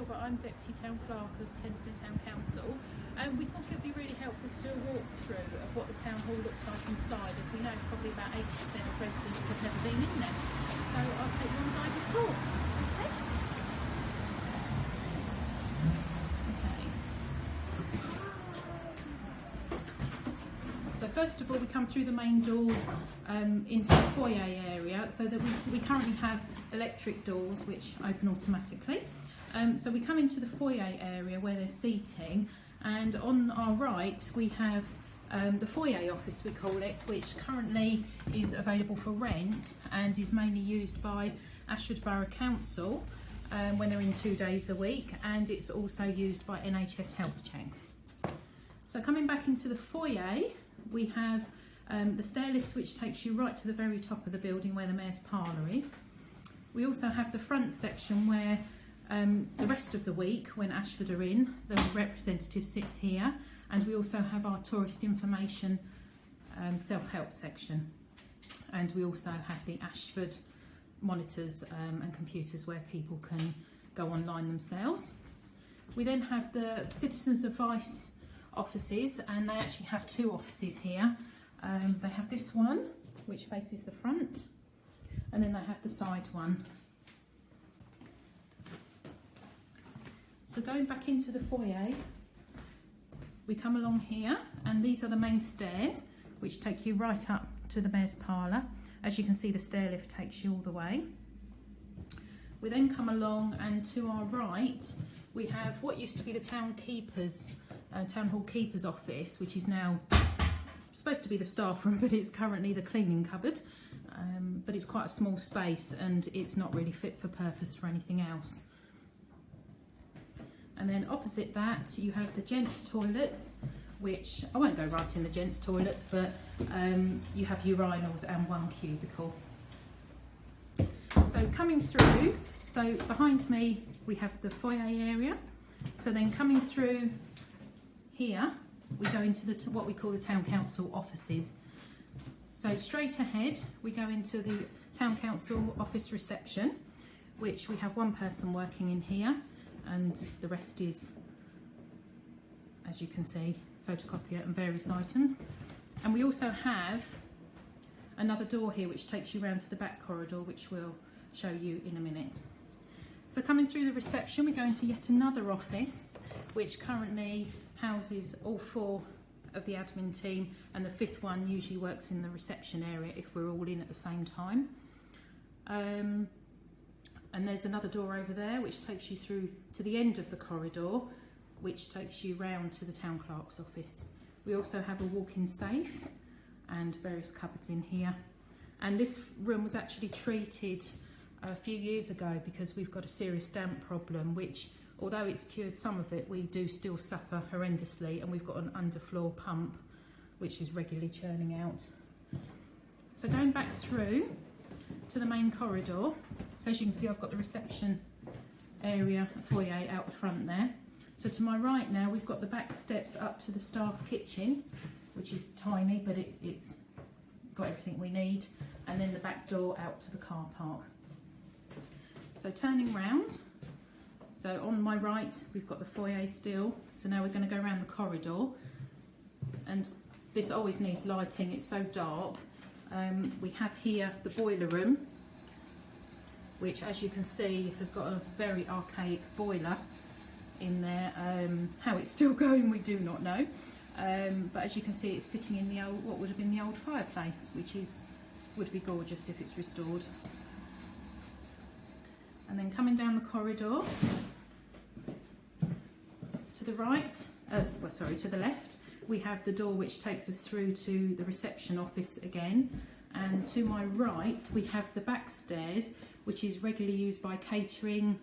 Gilbert, I'm Deputy Town Clerk of Tenterden Town Council. We thought it would be really helpful to do a walkthrough of what the Town Hall looks like inside, as we know probably about 80% of residents have never been in there. So I'll take you on a guided tour. Okay. So first of all, we come through the main doors into the foyer area, so that we currently have electric doors which open automatically. So we come into the foyer area where there's seating, and on our right we have the foyer office, we call it, which currently is available for rent and is mainly used by Ashford Borough Council when they're in 2 days a week, and it's also used by NHS health checks. So coming back into the foyer, we have the stair lift which takes you right to the very top of the building where the Mayor's Parlour is. We also have the front section where the rest of the week, when Ashford are in, the representative sits here, and we also have our tourist information self-help section, and we also have the Ashford monitors and computers where people can go online themselves. We then have the citizens advice offices, and they actually have 2 offices here. They have this one which faces the front, and then they have the side one. So going back into the foyer, we come along here, and these are the main stairs which take you right up to the Mayor's Parlour. As you can see, the stair lift takes you all the way. We then come along, and to our right we have what used to be the Town Hall Keeper's office, which is now supposed to be the staff room, but it's currently the cleaning cupboard. But it's quite a small space and it's not really fit for purpose for anything else. And then opposite that you have the gents' toilets, which I won't go right in the gents' toilets, but you have urinals and 1 cubicle. So coming through, so behind me we have the foyer area. So then coming through here, we go into what we call the Town Council offices. So straight ahead, we go into the Town Council office reception, which we have 1 person working in here, and the rest is, as you can see, photocopier and various items. And we also have another door here which takes you around to the back corridor, which we'll show you in a minute. So coming through the reception, we go into yet another office, which currently houses all 4 of the admin team, and the 5th one usually works in the reception area if we're all in at the same time. And there's another door over there which takes you through to the end of the corridor, which takes you round to the Town Clerk's office. We also have a walk-in safe and various cupboards in here. And this room was actually treated a few years ago because we've got a serious damp problem, which, although it's cured some of it, we do still suffer horrendously, and we've got an underfloor pump which is regularly churning out. So going back through to the main corridor, so as you can see, I've got the reception area, foyer out the front there. So to my right now, we've got the back steps up to the staff kitchen, which is tiny, but it's got everything we need, and then the back door out to the car park. So turning round, so on my right we've got the foyer still, so now we're going to go around the corridor, and this always needs lighting, it's so dark. We have here the boiler room, which, as you can see, has got a very archaic boiler in there. How it's still going we do not know, but as you can see, it's sitting in the old, what would have been the old fireplace, which would be gorgeous if it's restored. And then coming down the corridor, to the right, to the left, we have the door which takes us through to the reception office again, and to my right we have the back stairs, which is regularly used by catering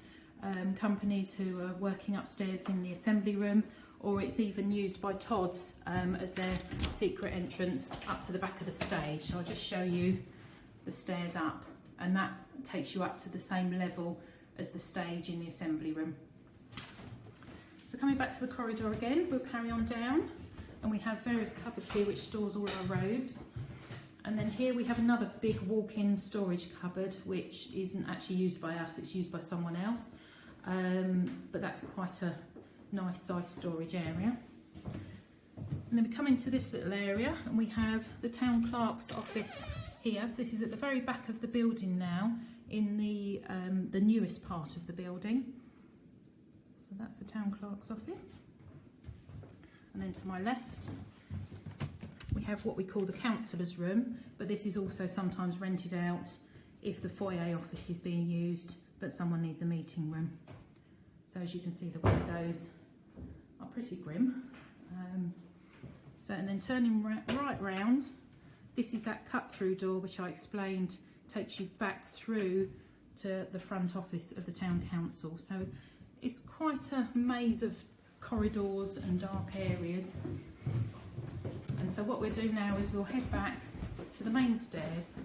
companies who are working upstairs in the assembly room, or it's even used by Todd's as their secret entrance up to the back of the stage. So I'll just show you the stairs up, and that takes you up to the same level as the stage in the assembly room. So coming back to the corridor again, we'll carry on down, and we have various cupboards here which stores all our robes. And then here we have another big walk-in storage cupboard, which isn't actually used by us, it's used by someone else. but that's quite a nice size storage area. And then we come into this little area and we have the Town Clerk's office here. So this is at the very back of the building now, in the newest part of the building. So that's the Town Clerk's office. And then to my left we have what we call the councillor's room, but this is also sometimes rented out if the foyer office is being used but someone needs a meeting room. So as you can see, the windows are pretty grim. And then turning right round, this is that cut-through door which I explained takes you back through to the front office of the Town Council. So it's quite a maze of corridors and dark areas. And so what we'll do now is we'll head back to the main stairs.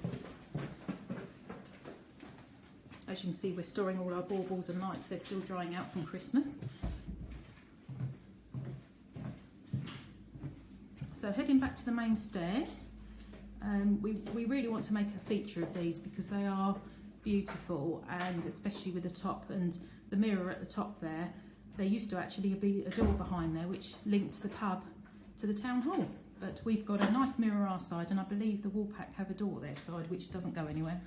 As you can see, we're storing all our baubles and lights. They're still drying out from Christmas. So heading back to the main stairs, we really want to make a feature of these because they are beautiful, and especially with the top and the mirror at the top there. There used to actually be a door behind there which linked the pub to the town hall, but we've got a nice mirror our side, and I believe the wall pack have a door their side which doesn't go anywhere.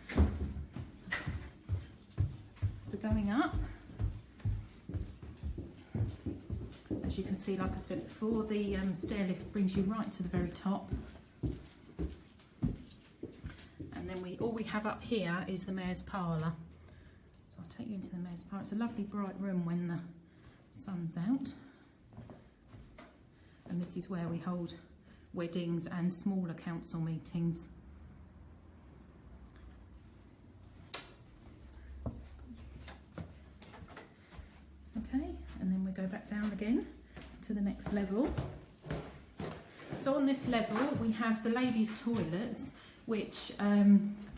So going up, as you can see, like I said before, the stair lift brings you right to the very top. And then all we have up here is the mayor's parlour. So I'll take you into the mayor's parlour. It's a lovely bright room when the sun's out. And this is where we hold weddings and smaller council meetings. Okay, and then we go back down again to the next level. So on this level we have the ladies' toilets, which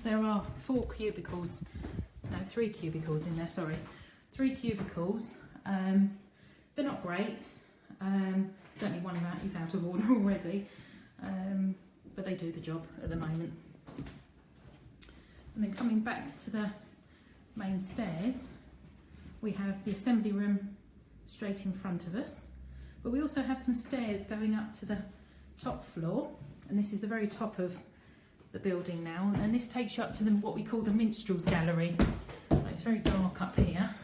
there are 3 cubicles in there, sorry. 3 cubicles. They're not great. Certainly one of that is out of order already, but they do the job at the moment. And then coming back to the main stairs, we have the assembly room straight in front of us, but we also have some stairs going up to the top floor, and this is the very top of the building now, and this takes you up to what we call the minstrels gallery. It's very dark up here.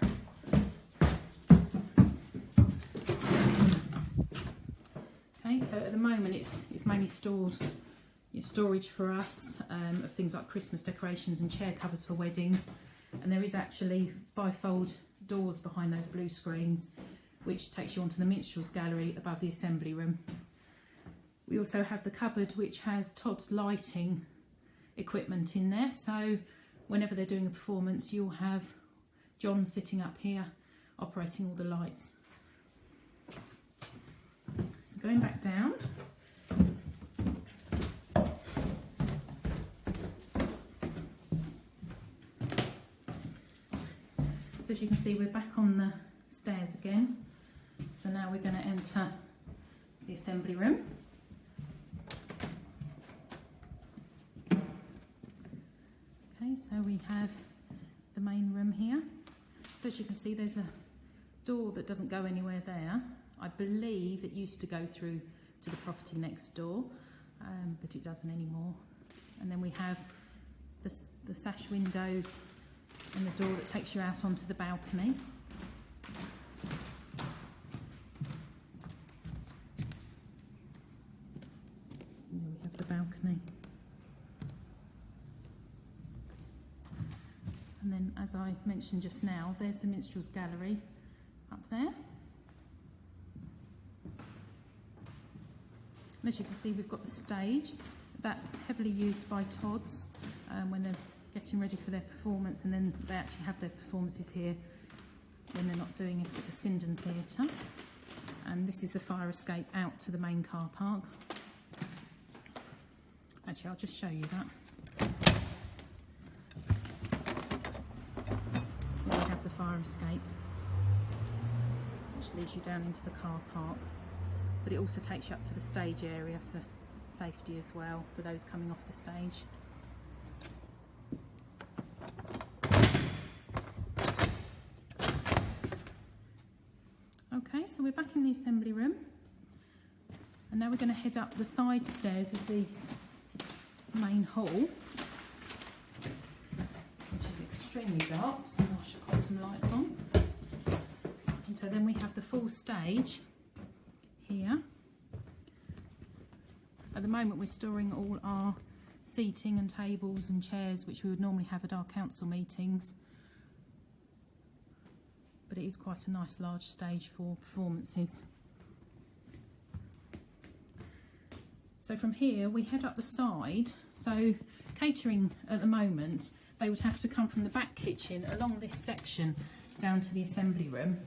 Okay, so at the moment it's mainly storage for us of things like Christmas decorations and chair covers for weddings, and there is actually bifold doors behind those blue screens which takes you onto the minstrels gallery above the assembly room. We also have the cupboard which has Todd's lighting equipment in there, so whenever they're doing a performance you'll have John sitting up here operating all the lights. So going back down, so as you can see, we're back on the stairs again. So now we're going to enter the assembly room. Okay, so we have the main room here. So as you can see, there's a door that doesn't go anywhere there. I believe it used to go through to the property next door, but it doesn't anymore. And then we have the sash windows and the door that takes you out onto the balcony. And then we have the balcony. And then, as I mentioned just now, there's the minstrels gallery up there. And as you can see, we've got the stage. That's heavily used by Todd's when they're getting ready for their performance, and then they actually have their performances here when they're not doing it at the Sindon Theatre. And this is the fire escape out to the main car park. Actually, I'll just show you that. So we have the fire escape, which leads you down into the car park, but it also takes you up to the stage area for safety as well, for those coming off the stage. Okay, so we're back in the assembly room, and now we're going to head up the side stairs of the main hall, which is extremely dark, so I should put some lights on. And so then we have the full stage here. At the moment we're storing all our seating and tables and chairs which we would normally have at our council meetings, but it is quite a nice large stage for performances. So from here we head up the side. So catering at the moment, they would have to come from the back kitchen along this section down to the assembly room.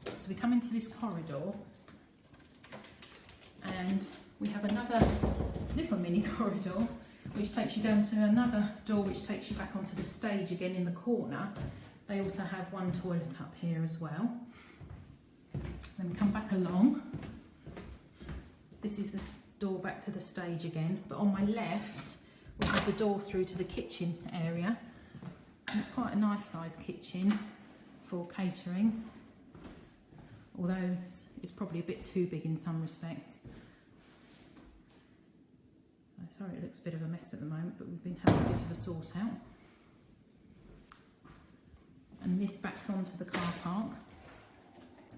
So we come into this corridor and we have another little mini corridor which takes you down to another door which takes you back onto the stage again in the corner. They also have one toilet up here as well. Then we come back along. This is the door back to the stage again, but on my left we have the door through to the kitchen area. And it's quite a nice sized kitchen for catering, although it's probably a bit too big in some respects. So sorry, it looks a bit of a mess at the moment, but we've been having a bit of a sort out. And this backs onto the car park.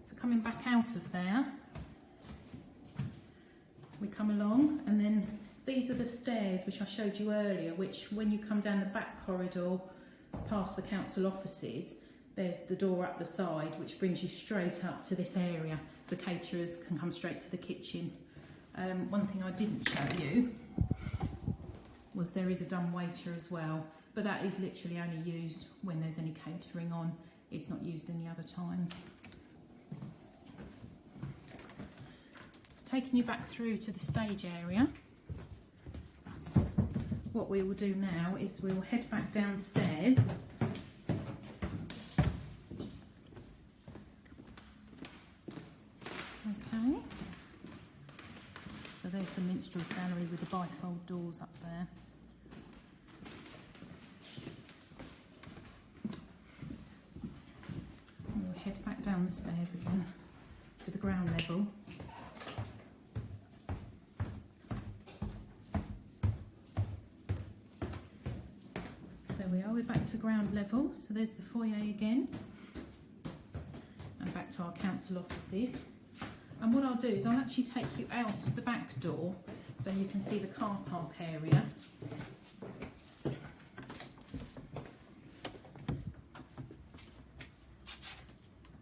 So coming back out of there, we come along, and then these are the stairs which I showed you earlier, which when you come down the back corridor past the council offices, there's the door up the side which brings you straight up to this area, so caterers can come straight to the kitchen. One thing I didn't show you was there is a dumb waiter as well, but that is literally only used when there's any catering on. It's not used any other times. So taking you back through to the stage area, what we will do now is we'll head back downstairs. Okay. So there's the minstrels gallery with the bifold doors up there. And we'll head back down the stairs again to the ground level. We're back to ground level, so there's the foyer again, and back to our council offices. And what I'll do is I'll actually take you out the back door so you can see the car park area.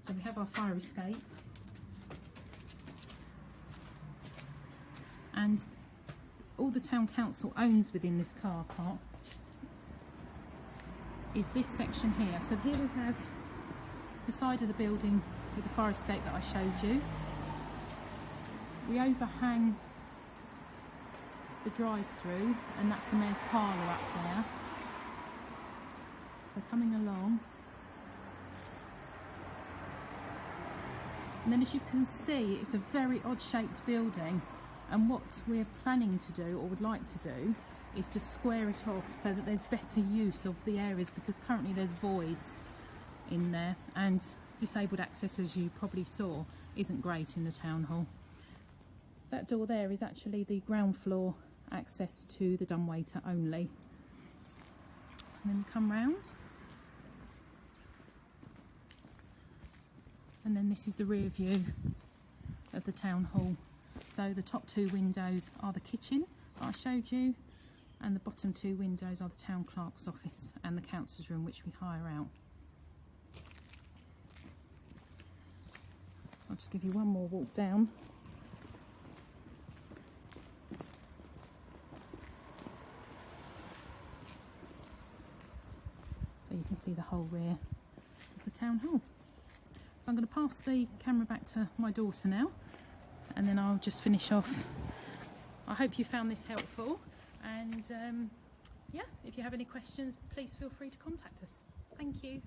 So we have our fire escape, and all the town council owns within this car park is this section here. So here we have the side of the building with the fire escape that I showed you. We overhang the drive-through, and that's the mayor's parlour up there. So coming along, and then as you can see, it's a very odd shaped building, and what we're planning to do, or would like to do, is to square it off so that there's better use of the areas, because currently there's voids in there, and disabled access, as you probably saw, isn't great in the town hall. That door there is actually the ground floor access to the dumbwaiter only. And then you come round, and then this is the rear view of the town hall. So the top two windows are the kitchen that I showed you, and the bottom two windows are the town clerk's office and the council's room, which we hire out. I'll just give you one more walk down. So you can see the whole rear of the town hall. So I'm going to pass the camera back to my daughter now, and then I'll just finish off. I hope you found this helpful. And yeah, if you have any questions, please feel free to contact us. Thank you.